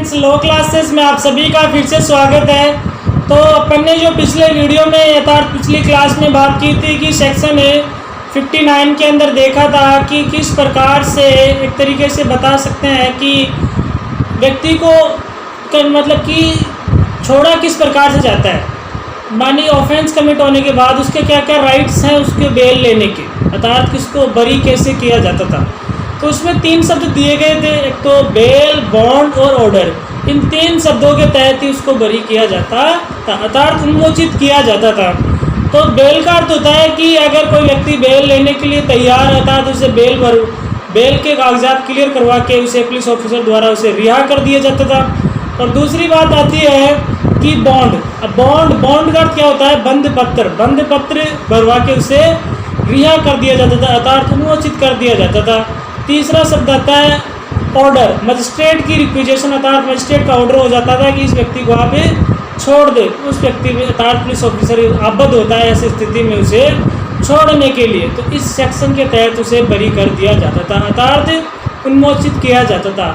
Friends, लो classes में आप सभी का फिर से स्वागत है। तो अपन ने जो पिछले वीडियो में यथार्थ पिछली क्लास में बात की थी कि सेक्शन 59 के अंदर देखा था कि किस प्रकार से एक तरीके से बता सकते हैं कि व्यक्ति को मतलब कि छोड़ा किस प्रकार से जाता है। मानी ऑफेंस कमिट होने के बाद उसके क्या क्या राइट्स हैं उसके बेल लेने के, अर्थात किसको बरी कैसे किया जाता था। तो उसमें 3 शब्द दिए गए थे, एक तो बेल, बॉन्ड और ऑर्डर। इन 3 शब्दों के तहत ही उसको बरी किया जाता था, अर्थात उन्मोचित किया जाता था। तो बेल का अर्थ होता है कि अगर कोई व्यक्ति बेल लेने के लिए तैयार रहता है तो उसे बेल के कागजात क्लियर करवा के उसे पुलिस ऑफिसर द्वारा उसे रिहा कर दिया जाता था। और दूसरी बात आती है कि बॉन्ड। अब बॉन्ड का अर्थ क्या होता है? बंद पत्र भरवा के उसे रिहा कर दिया जाता था, अर्थात उन्मोचित कर दिया जाता था। तीसरा शब्द आता है ऑर्डर। मजिस्ट्रेट की रिक्विजेशन, अर्थात मजिस्ट्रेट का ऑर्डर हो जाता था कि इस व्यक्ति को आप छोड़ दे। उस व्यक्ति में अर्थात पुलिस ऑफिसर आबद्ध होता है ऐसी स्थिति में उसे छोड़ने के लिए, तो इस सेक्शन के तहत उसे बरी कर दिया जाता था, अर्थात उन्मोचित किया जाता था।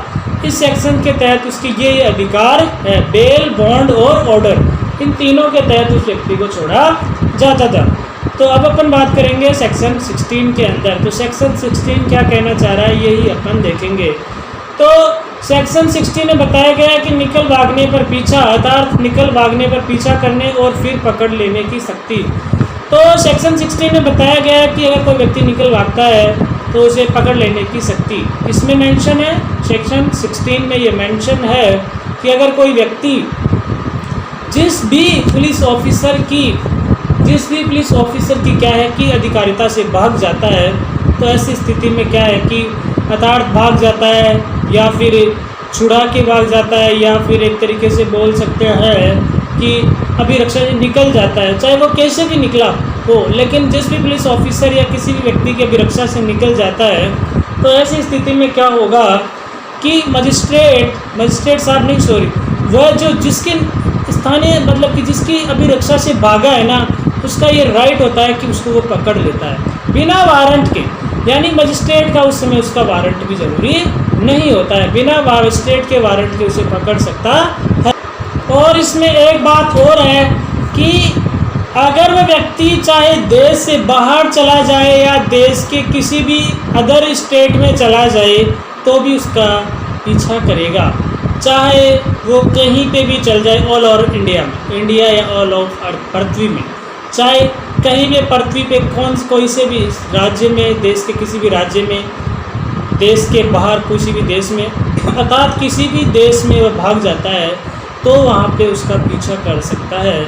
इस सेक्शन के तहत उसकी ये अधिकार है, बेल, बॉन्ड और ऑर्डर, इन तीनों के तहत उस व्यक्ति को छोड़ा जाता था। तो अब अपन बात करेंगे सेक्शन 16 के अंदर। तो सेक्शन 16 क्या कहना चाह रहा है यही अपन देखेंगे। तो सेक्शन 16 में बताया गया है कि निकल भागने पर पीछा, अर्थात निकल भागने पर पीछा करने और फिर पकड़ लेने की शक्ति। तो सेक्शन 16 में बताया गया है कि अगर कोई व्यक्ति निकल भागता है तो उसे पकड़ लेने की शक्ति इसमें मेंशन है। सेक्शन 16 में ये मेंशन है कि अगर कोई व्यक्ति जिस भी पुलिस ऑफिसर की क्या है कि अधिकारिता से भाग जाता है, तो ऐसी स्थिति में क्या है कि अर्थात भाग जाता है या फिर छुड़ा के भाग जाता है या फिर एक तरीके से बोल सकते हैं कि अभिरक्षा से निकल जाता है, चाहे वो कैसे भी निकला हो, लेकिन जिस भी पुलिस ऑफिसर या किसी भी व्यक्ति की अभिरक्षा से निकल जाता है तो ऐसी स्थिति में क्या होगा कि मजिस्ट्रेट साहब नहीं, सॉरी, वह जो जिसके स्थानीय मतलब कि जिसकी अभिरक्षा से भागा है ना, उसका ये राइट होता है कि उसको वो पकड़ लेता है बिना वारंट के। यानी मजिस्ट्रेट का उस समय उसका वारंट भी ज़रूरी नहीं होता है, बिना मजिस्ट्रेट के वारंट के उसे पकड़ सकता है। और इसमें एक बात और है कि अगर वह व्यक्ति चाहे देश से बाहर चला जाए या देश के किसी भी अदर स्टेट में चला जाए तो भी उसका पीछा करेगा, चाहे वो कहीं पे भी चल जाए, ऑल ओवर इंडिया या ऑल ओवर पृथ्वी में, चाहे कहीं भी पृथ्वी पे कोई से भी राज्य में, देश के किसी भी राज्य में, देश के बाहर किसी भी देश में, अर्थात किसी भी देश में वह भाग जाता है तो वहाँ पे उसका पीछा कर सकता है।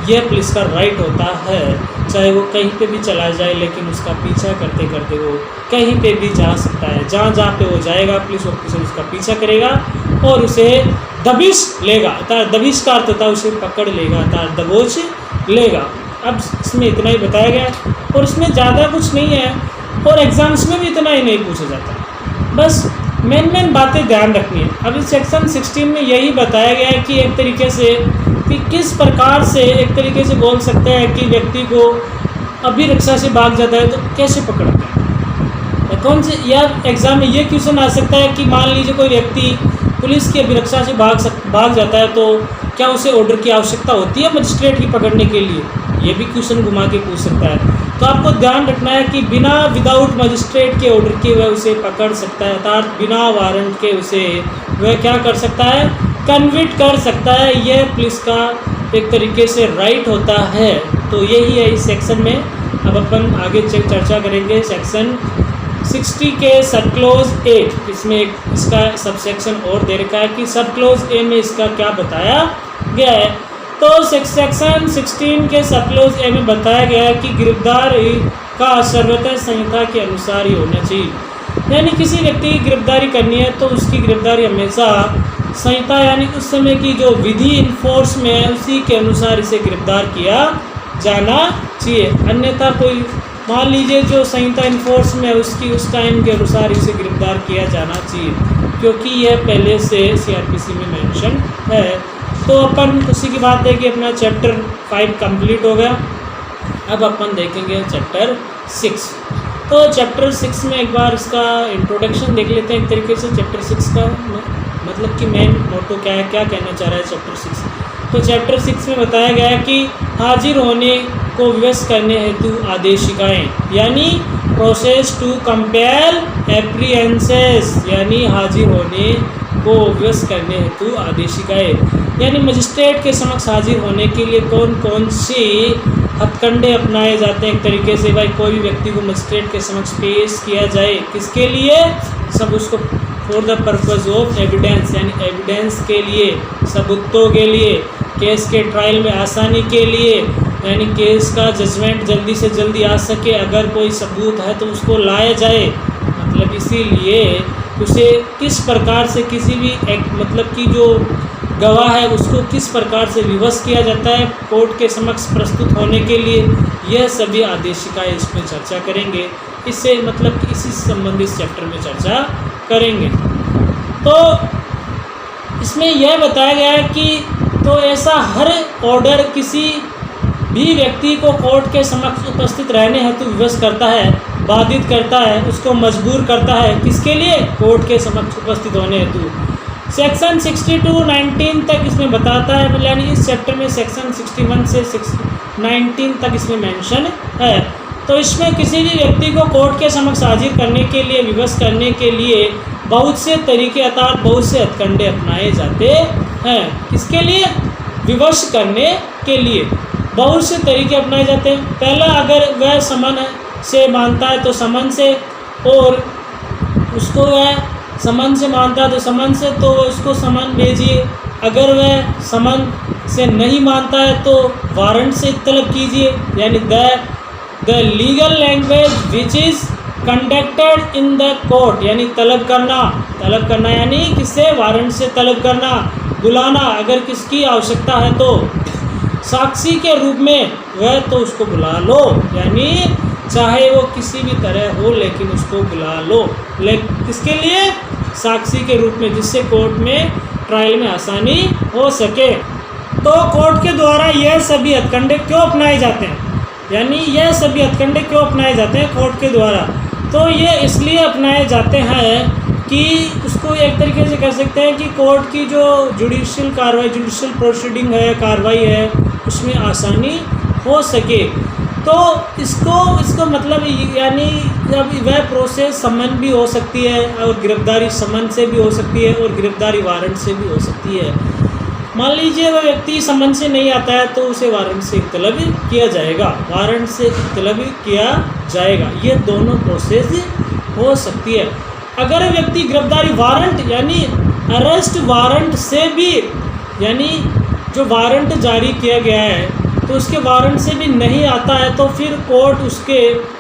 यह पुलिस का राइट होता है, चाहे वो कहीं पे भी चला जाए, लेकिन उसका पीछा करते करते वो कहीं पे भी जा सकता है। जहाँ पे वो जाएगा पुलिस ऑफिसर उसका पीछा करेगा और उसे दबिश लेगा, अर्थात दबिश का अर्थ होता है उसे पकड़ लेगा, अर्थात दबोच लेगा। अब इसमें इतना ही बताया गया और इसमें ज़्यादा कुछ नहीं है और एग्ज़ाम्स में भी इतना ही नहीं पूछा जाता, बस मेन बातें ध्यान रखनी है। अब इस सेक्शन 16 में यही बताया गया है कि एक तरीके से कि किस प्रकार से एक तरीके से बोल सकते हैं कि व्यक्ति को अभिरक्षा से भाग जाता है तो कैसे पकड़ते हैं। कौन से यार एग्ज़ाम में ये क्वेश्चन आ सकता है कि मान लीजिए कोई व्यक्ति पुलिस की अभिरक्षा से भाग जाता है तो क्या उसे ऑर्डर की आवश्यकता होती है मजिस्ट्रेट की पकड़ने के लिए? ये भी क्वेश्चन घुमा के पूछ सकता है। तो आपको ध्यान रखना है कि विदाउट मजिस्ट्रेट के ऑर्डर के वह उसे पकड़ सकता है, अर्थात बिना वारंट के उसे वह क्या कर सकता है? कन्विक्ट कर सकता है। यह पुलिस का एक तरीके से राइट होता है। तो यही है इस सेक्शन में। अब अपन आगे चर्चा करेंगे सेक्शन 60 के सब क्लोज 8। इसमें एक इसका सब सेक्शन और दे रखा है कि सब क्लोज ए में इसका क्या बताया गया है। तो सेक्शन 16 के सब क्लोज ए में बताया गया है कि गिरफ्तारी का सर्वोदय संहिता के अनुसार ही होना चाहिए। यानी किसी व्यक्ति की गिरफ्तारी करनी है तो उसकी गिरफ्तारी हमेशा संहिता यानी उस समय की जो विधि इन्फोर्स में है उसी के अनुसार इसे गिरफ्तार किया जाना चाहिए। अन्यथा कोई मान लीजिए जो संहिता इन्फोर्स में है उसकी उस टाइम के अनुसार इसे गिरफ्तार किया जाना चाहिए, क्योंकि यह पहले से CRPC में मेंशन है। तो अपन उसी की बात है कि अपना चैप्टर 5 कंप्लीट हो गया। अब अपन देखेंगे चैप्टर 6। तो चैप्टर 6 में एक बार इसका इंट्रोडक्शन देख लेते हैं एक तरीके से। चैप्टर 6 का मतलब कि मेन मोटो क्या है, क्या कहना चाह रहा है चैप्टर 6। तो चैप्टर 6 में बताया गया है कि हाजिर होने को विवश करने हेतु आदेशिकाएँ, यानी प्रोसेस टू कंपेल एप्रीहेंसेस, यानी हाजिर होने को विवश करने हेतु आदेशिकाएँ, यानी मजिस्ट्रेट के समक्ष हाजिर होने के लिए कौन कौन सी हथकंडे अपनाए जाते हैं। एक तरीके से भाई कोई भी व्यक्ति को मजिस्ट्रेट के समक्ष पेश किया जाए, किसके लिए, सब उसको for the purpose of evidence, यानी एविडेंस के लिए, सबूतों के लिए, केस के ट्रायल में आसानी के लिए, यानी केस का जजमेंट जल्दी से जल्दी आ सके, अगर कोई सबूत है तो उसको लाया जाए। मतलब इसीलिए उसे किस प्रकार से किसी भी एक मतलब कि जो गवाह है उसको किस प्रकार से विवश किया जाता है कोर्ट के समक्ष प्रस्तुत होने के लिए, यह सभी आदेशिकाएँ इसमें चर्चा करेंगे। इससे मतलब कि इसी संबंधित चैप्टर में चर्चा करेंगे। तो इसमें यह बताया गया है कि तो ऐसा हर ऑर्डर किसी भी व्यक्ति को कोर्ट के समक्ष उपस्थित रहने हेतु विवश करता है, बाधित करता है, उसको मजबूर करता है, किसके लिए, कोर्ट के समक्ष उपस्थित होने हेतु। सेक्शन 62-19 तक इसमें बताता है, यानी इस चैप्टर में सेक्शन 61 से 19 तक इसमें मेंशन है। तो इसमें किसी भी व्यक्ति को कोर्ट के समक्ष हाजिर करने के लिए, विवश करने के लिए बहुत से तरीके अर्थात बहुत से हथकंडे अपनाए जाते हैं। किसके लिए, विवश करने के लिए बहुत से तरीके अपनाए जाते हैं। पहला, अगर वह समन से मानता है तो समन से, और उसको वह समन से मानता है तो समन से, तो उसको समन भेजिए। अगर वह समन से नहीं मानता है तो वारंट से तलब कीजिए, यानी the legal language which is conducted in the court, यानी तलब करना यानी किससे, वारंट से तलब करना, बुलाना अगर किसकी आवश्यकता है तो, साक्षी के रूप में वह तो उसको बुला लो, यानी चाहे वो किसी भी तरह हो लेकिन उसको बुला लो, लेकिन किसके लिए, साक्षी के रूप में, जिससे कोर्ट में ट्रायल में आसानी हो सके। तो कोर्ट के द्वारा यह सभी हथकंडे क्यों अपनाए जाते हैं, यानी यह सभी हथकंडे क्यों अपनाए जाते हैं कोर्ट के द्वारा, तो ये इसलिए अपनाए जाते हैं कि उसको एक तरीके से कह सकते हैं कि कोर्ट की जो जुडिशियल कार्रवाई, जुडिशियल प्रोसीडिंग है, कार्रवाई है, उसमें आसानी हो सके। तो इसको मतलब यानी जब वह प्रोसेस समन भी हो सकती है और गिरफ्तारी समन से भी हो सकती है और गिरफ्तारी वारंट से भी हो सकती है। मान लीजिए वह व्यक्ति समन से नहीं आता है तो उसे वारंट से तलब किया जाएगा, वारंट से तलब किया जाएगा, ये दोनों प्रोसेस हो सकती है। अगर व्यक्ति गिरफ्तारी वारंट यानी अरेस्ट वारंट से भी, यानी जो वारंट जारी किया गया है तो उसके वारंट से भी नहीं आता है तो फिर कोर्ट उसके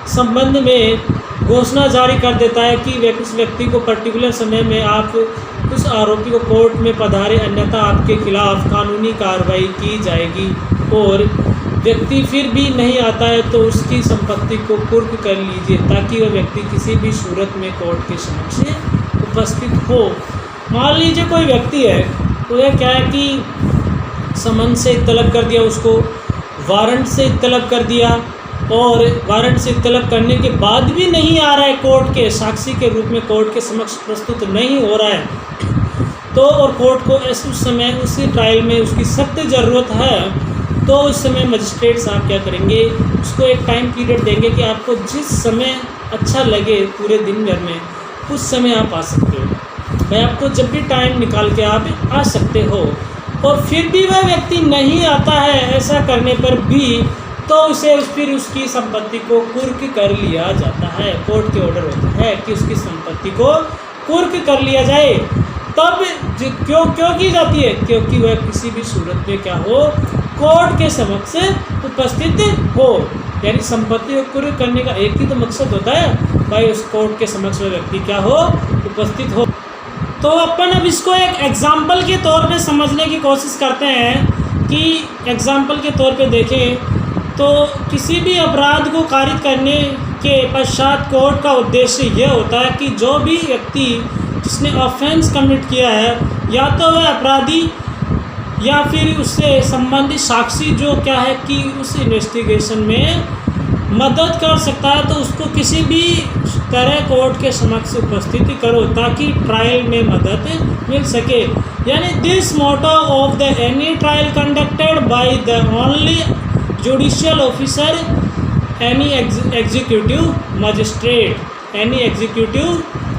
संबंध में घोषणा जारी कर देता है कि उस व्यक्ति को पर्टिकुलर समय में आप उस आरोपी को कोर्ट में पधारे, अन्यथा आपके खिलाफ कानूनी कार्रवाई की जाएगी। और व्यक्ति फिर भी नहीं आता है तो उसकी संपत्ति को कुर्क कर लीजिए ताकि वह व्यक्ति किसी भी सूरत में कोर्ट के समक्ष उपस्थित हो। मान लीजिए कोई व्यक्ति है तो यह क्या है कि समन से तलब कर दिया, उसको वारंट से तलब कर दिया और वारंट से तलब करने के बाद भी नहीं आ रहा है कोर्ट के साक्षी के रूप में, कोर्ट के समक्ष प्रस्तुत नहीं हो रहा है तो, और कोर्ट को उस समय उसी ट्रायल में उसकी सख्त ज़रूरत है तो उस समय मजिस्ट्रेट साहब क्या करेंगे, उसको एक टाइम पीरियड देंगे कि आपको जिस समय अच्छा लगे पूरे दिन भर में उस समय आप आ सकते हो, भाई आपको जब भी टाइम निकाल के आप आ सकते हो। और फिर भी वह व्यक्ति नहीं आता है, ऐसा करने पर भी तो उसे फिर उसकी संपत्ति को कुर्क कर लिया जाता है। कोर्ट के ऑर्डर होता है कि उसकी संपत्ति को कुर्क कर लिया जाए। तब क्यों की जाती है, क्योंकि वह किसी भी सूरत में क्या हो, कोर्ट के समक्ष उपस्थित हो। यानी संपत्ति को कुर्क करने का एक ही तो मकसद होता है, भाई उस कोर्ट के समक्ष वह व्यक्ति क्या हो, उपस्थित हो। तो अपन अब इसको एक एग्जाम्पल के तौर पे समझने की कोशिश करते हैं कि एग्जाम्पल के तौर पे देखें तो किसी भी अपराध को कारित करने के पश्चात कोर्ट का उद्देश्य यह होता है कि जो भी व्यक्ति जिसने ऑफेंस कमिट किया है या तो वह अपराधी या फिर उससे संबंधित साक्षी जो क्या है कि उस इन्वेस्टिगेशन में मदद कर सकता है तो उसको किसी भी तरह कोर्ट के समक्ष उपस्थिति करो ताकि ट्रायल में मदद मिल सके। यानी this motto of the any trial conducted by the only judicial officer any executive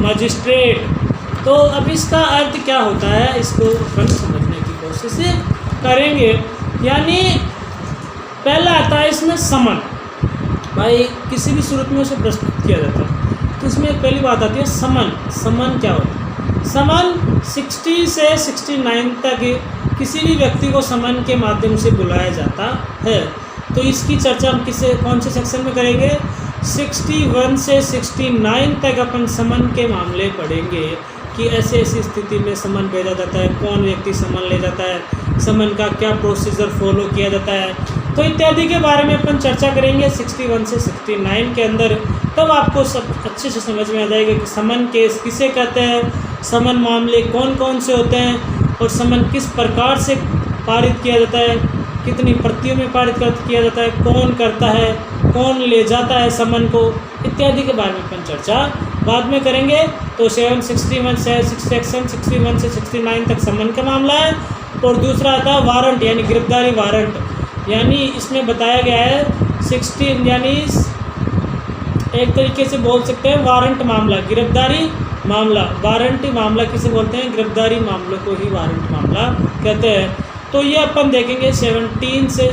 magistrate. तो अब इसका अर्थ क्या होता है, इसको अपन समझने की कोशिश करेंगे। यानी पहला आता है इसमें समन, भाई किसी भी सूरत में उसे प्रस्तुत किया जाता है, तो इसमें पहली बात आती है समन। समन क्या होता है? समन 60 से 69 तक किसी भी व्यक्ति को समन के माध्यम से बुलाया जाता है। तो इसकी चर्चा हम कौन से सेक्शन में करेंगे? 61 से 69 तक अपन समन के मामले पढ़ेंगे कि ऐसे ऐसी स्थिति में समन भेजा जाता है, कौन व्यक्ति समन ले जाता है, समन का क्या प्रोसीजर फॉलो किया जाता है, तो इत्यादि के बारे में अपन चर्चा करेंगे 61 से 69 के अंदर। तब आपको सब अच्छे से समझ में आ जाएगा कि समन केस किसे कहते हैं, समन मामले कौन कौन से होते हैं, और समन किस प्रकार से पारित किया जाता है, कितनी प्रतियों में पारित किया जाता है, कौन करता है, कौन ले जाता है समन को, इत्यादि के बारे में अपन चर्चा बाद में करेंगे। तो 61 से 69 तक समन का मामला है। और दूसरा आता है वारंट, यानी गिरफ्तारी वारंट। यानी इसमें बताया गया है 16, यानी एक तरीके से बोल सकते हैं वारंट मामला, गिरफ्तारी मामला। वारंटी मामला किसे बोलते हैं? गिरफ्तारी मामलों को ही वारंट मामला कहते हैं। तो ये अपन देखेंगे 17 से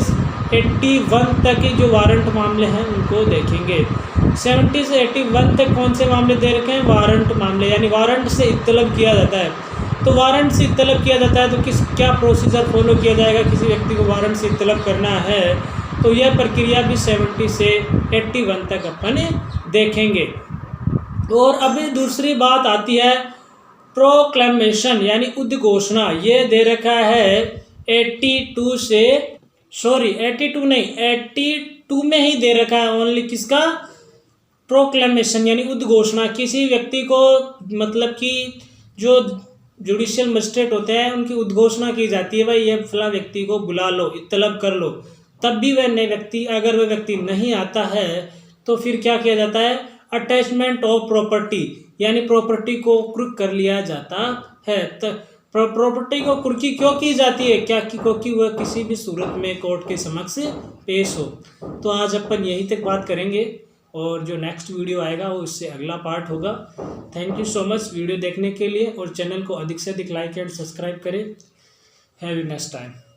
81 तक की जो वारंट मामले हैं उनको देखेंगे। 70 से 81 तक कौन से मामले दे रखे हैं? वारंट मामले, यानी वारंट से इत्तलब किया जाता है। तो वारंट से इत्तलब किया जाता है तो क्या प्रोसीजर फॉलो किया जाएगा किसी व्यक्ति को वारंट से इत्तलब करना है, तो यह प्रक्रिया भी 70 से 81 तक अपन देखेंगे। और अभी दूसरी बात आती है प्रोक्लेमेशन, यानी उद्घोषणा। ये दे रखा है 82 में ही दे रखा है ओनली, किसका? प्रोक्लेमेशन, यानी उद्घोषणा। किसी व्यक्ति को मतलब कि जो जुडिशियल मजिस्ट्रेट होते हैं उनकी उद्घोषणा की जाती है, भाई ये फला व्यक्ति को बुला लो, इत्तलब कर लो। तब भी वह नए व्यक्ति, अगर वह व्यक्ति नहीं आता है तो फिर क्या किया जाता है? अटैचमेंट ऑफ प्रॉपर्टी, यानी प्रॉपर्टी को कुर्क कर लिया जाता है। तो प्रॉपर्टी को कुर्की क्यों की जाती है? क्या क्योंकि वह किसी भी सूरत में कोर्ट के समक्ष पेश हो। तो आज अपन यहीं तक बात करेंगे और जो नेक्स्ट वीडियो आएगा वो इससे अगला पार्ट होगा। Thank you so much video देखने के लिए, और चैनल को अधिक से अधिक लाइक एंड सब्सक्राइब करें। Have a nice time.